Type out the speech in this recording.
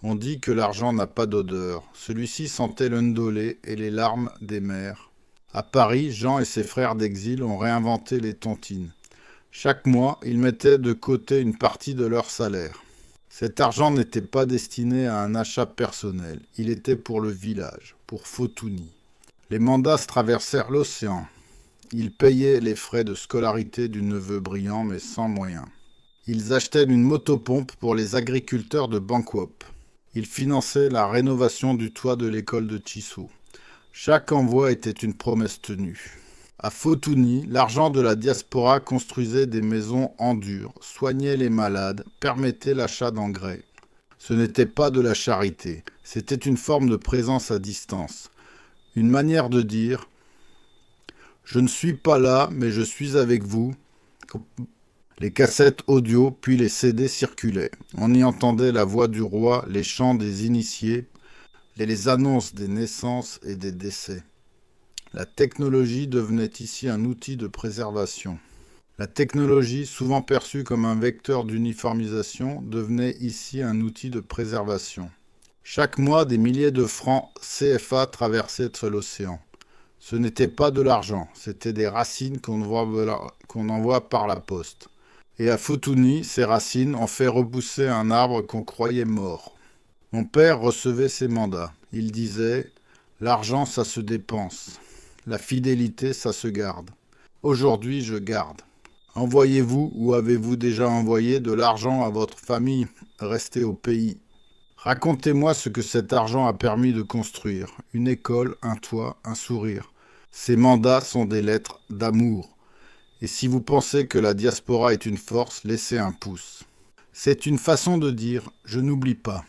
On dit que l'argent n'a pas d'odeur. Celui-ci sentait l'undolé et les larmes des mères. À Paris, Jean et ses frères d'exil ont réinventé les tontines. Chaque mois, ils mettaient de côté une partie de leur salaire. Cet argent n'était pas destiné à un achat personnel, il était pour le village, pour Fotouni. Les mandats traversèrent l'océan. Ils payaient les frais de scolarité du neveu brillant mais sans moyens. Ils achetaient une motopompe pour les agriculteurs de Banquop. Ils finançaient la rénovation du toit de l'école de Tissot. Chaque envoi était une promesse tenue. À Fotouni, l'argent de la diaspora construisait des maisons en dur, soignait les malades, permettait l'achat d'engrais. Ce n'était pas de la charité, c'était une forme de présence à distance. Une manière de dire « Je ne suis pas là, mais je suis avec vous ». Les cassettes audio puis les CD circulaient. On y entendait la voix du roi, les chants des initiés, les annonces des naissances et des décès. La technologie devenait ici un outil de préservation. La technologie, souvent perçue comme un vecteur d'uniformisation, devenait ici un outil de préservation. Chaque mois, des milliers de francs CFA traversaient l'océan. Ce n'était pas de l'argent, c'était des racines qu'on envoie par la poste. Et à Fotouni, ces racines ont fait repousser un arbre qu'on croyait mort. Mon père recevait ses mandats. Il disait « L'argent, ça se dépense. La fidélité, ça se garde. Aujourd'hui, je garde. Envoyez-vous ou avez-vous déjà envoyé de l'argent à votre famille restée au pays? Racontez-moi ce que cet argent a permis de construire. Une école, un toit, un sourire. Ces mandats sont des lettres d'amour. Et si vous pensez que la diaspora est une force, laissez un pouce. C'est une façon de dire « je n'oublie pas ».